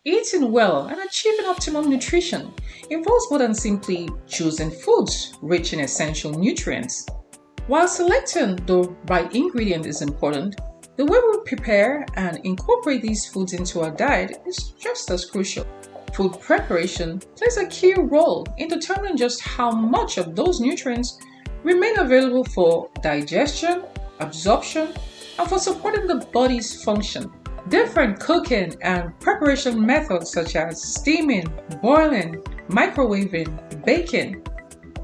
Eating well and achieving optimum nutrition involves more than simply choosing foods rich in essential nutrients. While selecting the right ingredient is important, the way we prepare and incorporate these foods into our diet is just as crucial. Food preparation plays a key role in determining just how much of those nutrients remain available for digestion, absorption, and for supporting the body's function. Different cooking and preparation methods such as steaming, boiling, microwaving, baking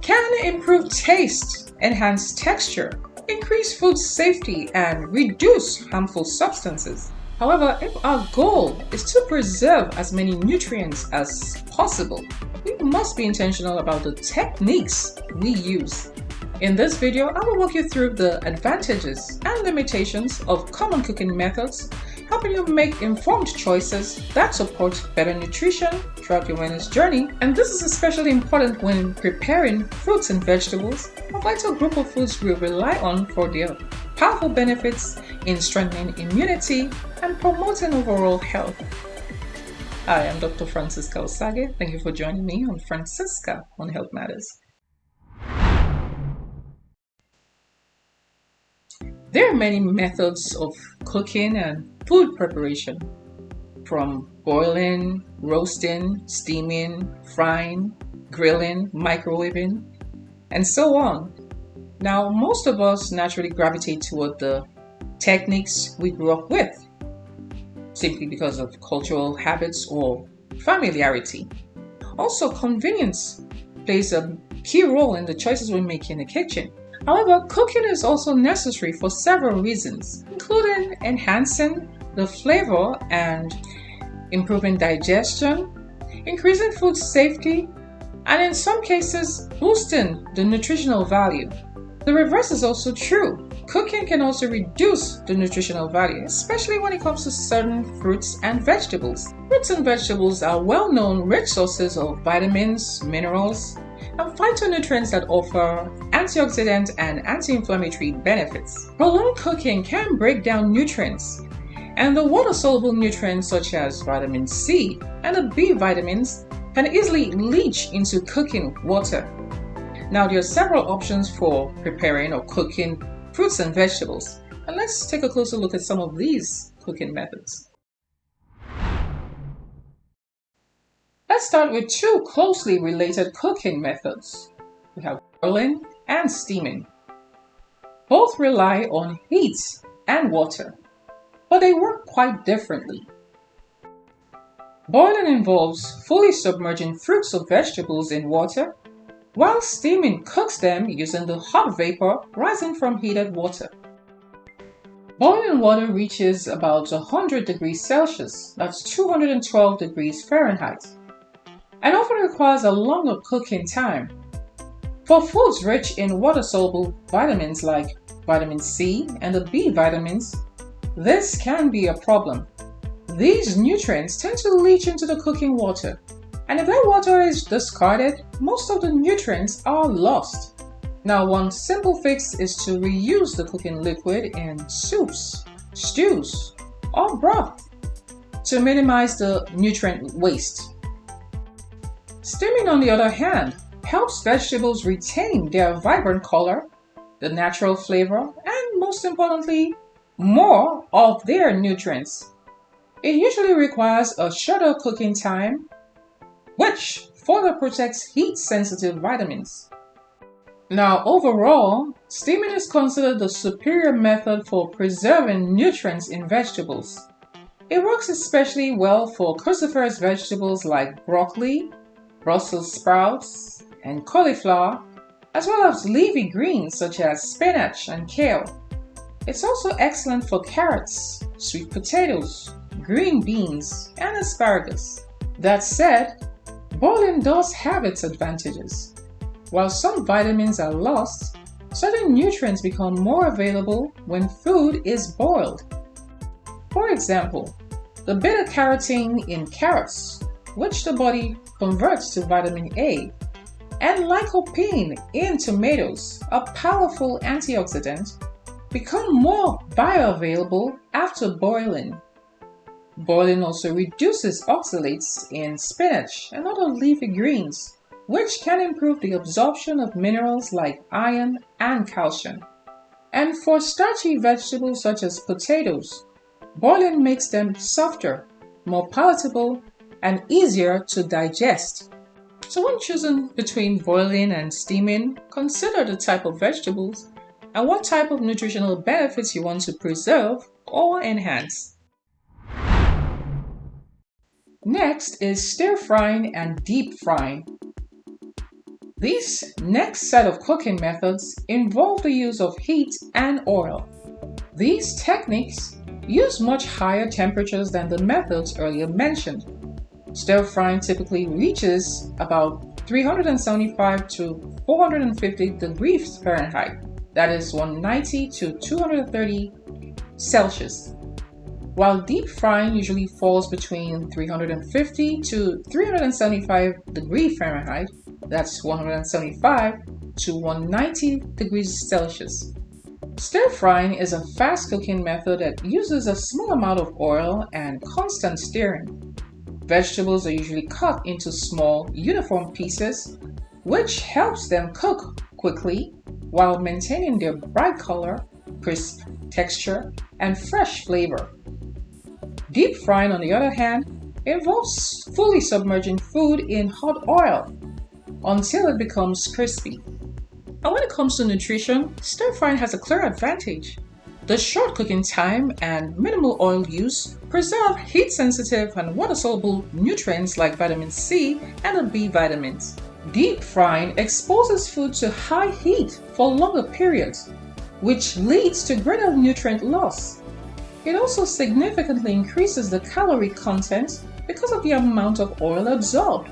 can improve taste, enhance texture, increase food safety, and reduce harmful substances. However, if our goal is to preserve as many nutrients as possible, we must be intentional about the techniques we use. In this video, I will walk you through the advantages and limitations of common cooking methods, helping you make informed choices that support better nutrition throughout your wellness journey. And this is especially important when preparing fruits and vegetables, a vital group of foods we rely on for their powerful benefits in strengthening immunity and promoting overall health. Hi, I'm Dr. Francisca Osage. Thank you for joining me on Francisca on Health Matters. There are many methods of cooking and food preparation, from boiling, roasting, steaming, frying, grilling, microwaving, and so on. Now, most of us naturally gravitate toward the techniques we grew up with, simply because of cultural habits or familiarity. Also, convenience plays a key role in the choices we make in the kitchen. However, cooking is also necessary for several reasons, including enhancing the flavor and improving digestion, increasing food safety, and in some cases, boosting the nutritional value. The reverse is also true. Cooking can also reduce the nutritional value, especially when it comes to certain fruits and vegetables. Fruits and vegetables are well-known rich sources of vitamins, minerals, and phytonutrients that offer antioxidant and anti-inflammatory benefits. Prolonged cooking can break down nutrients, and the water-soluble nutrients such as vitamin C and the B vitamins can easily leach into cooking water. Now, there are several options for preparing or cooking fruits and vegetables, and let's take a closer look at some of these cooking methods. Let's start with two closely related cooking methods. We have boiling and steaming. Both rely on heat and water, but they work quite differently. Boiling involves fully submerging fruits or vegetables in water, while steaming cooks them using the hot vapor rising from heated water. Boiling water reaches about 100 degrees Celsius, that's 212 degrees Fahrenheit, and often requires a longer cooking time. For foods rich in water-soluble vitamins like vitamin C and the B vitamins, this can be a problem. These nutrients tend to leach into the cooking water, and if that water is discarded, most of the nutrients are lost. Now, one simple fix is to reuse the cooking liquid in soups, stews, or broth to minimize the nutrient waste. Steaming, on the other hand, helps vegetables retain their vibrant color, the natural flavor, and most importantly, more of their nutrients. It usually requires a shorter cooking time, which further protects heat-sensitive vitamins. Now, overall, steaming is considered the superior method for preserving nutrients in vegetables. It works especially well for cruciferous vegetables like broccoli, Brussels sprouts, and cauliflower, as well as leafy greens such as spinach and kale. It's also excellent for carrots, sweet potatoes, green beans, and asparagus. That said, boiling does have its advantages. While some vitamins are lost, certain nutrients become more available when food is boiled. For example, the beta-carotene in carrots, which the body converts to vitamin A, and lycopene in tomatoes, a powerful antioxidant, become more bioavailable after boiling. Boiling also reduces oxalates in spinach and other leafy greens, which can improve the absorption of minerals like iron and calcium. And for starchy vegetables such as potatoes, boiling makes them softer, more palatable, and easier to digest. So when choosing between boiling and steaming, consider the type of vegetables and what type of nutritional benefits you want to preserve or enhance. Next is stir frying and deep frying. These next set of cooking methods involve the use of heat and oil. These techniques use much higher temperatures than the methods earlier mentioned. Stir frying typically reaches about 375 to 450 degrees Fahrenheit, that is 190 to 230 Celsius, while deep frying usually falls between 350 to 375 degrees Fahrenheit, that's 175 to 190 degrees Celsius. Stir frying is a fast cooking method that uses a small amount of oil and constant stirring. Vegetables are usually cut into small, uniform pieces, which helps them cook quickly while maintaining their bright color, crisp texture, and fresh flavor. Deep frying, on the other hand, involves fully submerging food in hot oil until it becomes crispy. And when it comes to nutrition, stir frying has a clear advantage. The short cooking time and minimal oil use preserve heat-sensitive and water-soluble nutrients like vitamin C and the B vitamins. Deep frying exposes food to high heat for longer periods, which leads to greater nutrient loss. It also significantly increases the calorie content because of the amount of oil absorbed,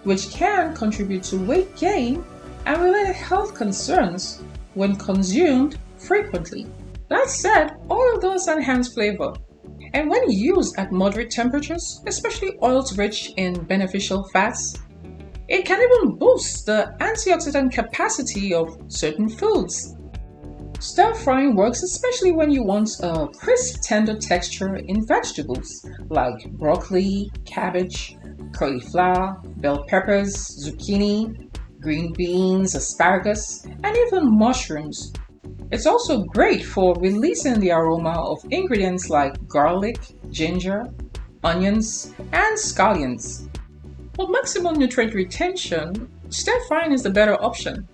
which can contribute to weight gain and related health concerns when consumed frequently. That said, oil does enhance flavor, and when used at moderate temperatures, especially oils rich in beneficial fats, it can even boost the antioxidant capacity of certain foods. Stir frying works especially when you want a crisp, tender texture in vegetables like broccoli, cabbage, cauliflower, bell peppers, zucchini, green beans, asparagus, and even mushrooms. It's also great for releasing the aroma of ingredients like garlic, ginger, onions, and scallions. For maximum nutrient retention, stir frying is the better option.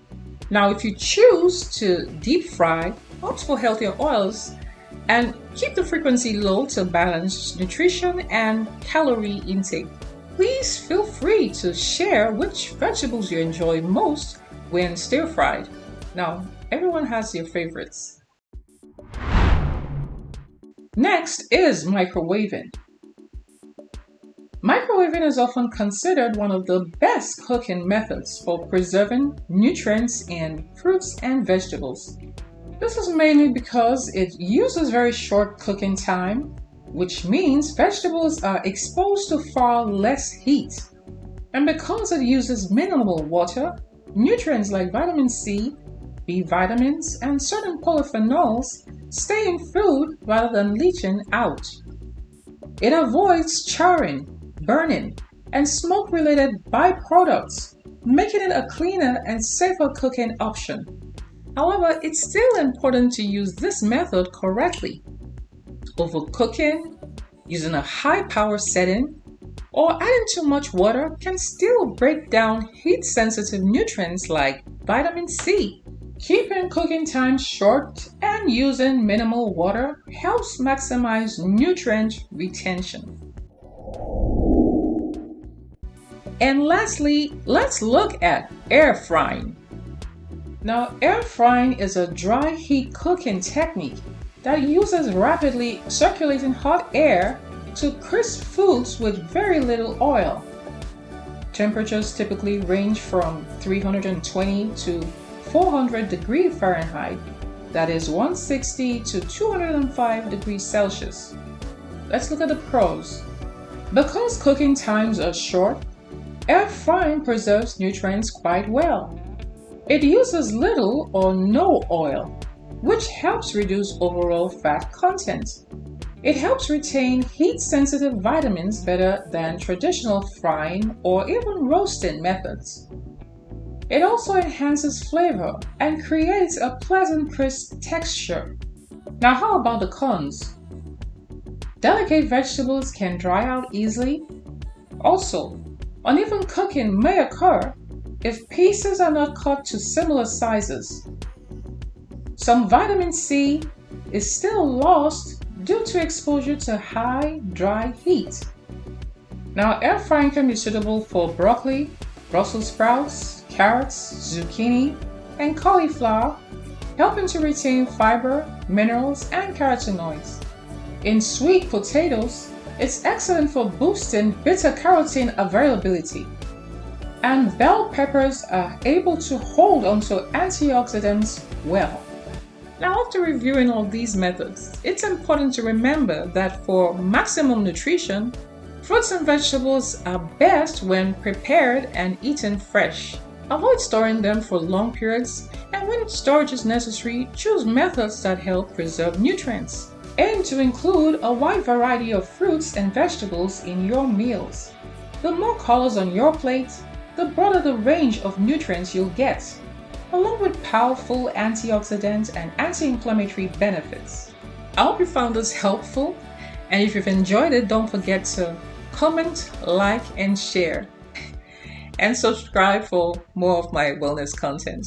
Now, if you choose to deep fry, opt for healthier oils and keep the frequency low to balance nutrition and calorie intake. Please feel free to share which vegetables you enjoy most when stir fried. Now, everyone has their favorites. Next is microwaving. Microwaving is often considered one of the best cooking methods for preserving nutrients in fruits and vegetables. This is mainly because it uses very short cooking time, which means vegetables are exposed to far less heat. And because it uses minimal water, nutrients like vitamin C, B vitamins, and certain polyphenols stay in food rather than leaching out. It avoids charring, burning, and smoke-related byproducts, making it a cleaner and safer cooking option. However, it's still important to use this method correctly. Overcooking, using a high power setting, or adding too much water can still break down heat-sensitive nutrients like vitamin C. Keeping cooking time short and using minimal water helps maximize nutrient retention. And lastly, let's look at air frying. Now, air frying is a dry heat cooking technique that uses rapidly circulating hot air to crisp foods with very little oil. Temperatures typically range from 320 to 400 degrees Fahrenheit, that is 160 to 205 degrees Celsius. Let's look at the pros. Because cooking times are short, air frying preserves nutrients quite well. It uses little or no oil, which helps reduce overall fat content. It helps retain heat-sensitive vitamins better than traditional frying or even roasting methods. It also enhances flavor and creates a pleasant crisp texture. Now, how about the cons? Delicate vegetables can dry out easily. Also, uneven cooking may occur if pieces are not cut to similar sizes. Some vitamin C is still lost due to exposure to high, dry heat. Now, air frying can be suitable for broccoli, Brussels sprouts, carrots, zucchini, and cauliflower, helping to retain fiber, minerals, and carotenoids. In sweet potatoes, it's excellent for boosting beta-carotene availability. And bell peppers are able to hold onto antioxidants well. Now, after reviewing all these methods, it's important to remember that for maximum nutrition, fruits and vegetables are best when prepared and eaten fresh. Avoid storing them for long periods, and when storage is necessary, choose methods that help preserve nutrients. Aim to include a wide variety of fruits and vegetables in your meals. The more colors on your plate, the broader the range of nutrients you'll get, along with powerful antioxidant and anti-inflammatory benefits. I hope you found this helpful, and if you've enjoyed it, don't forget to comment, like, and share. And subscribe for more of my wellness content.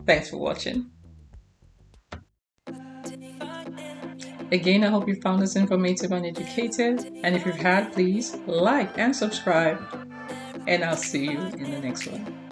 Thanks for watching. Again, I hope you found this informative and educative. And if you've had, please like and subscribe. And I'll see you in the next one.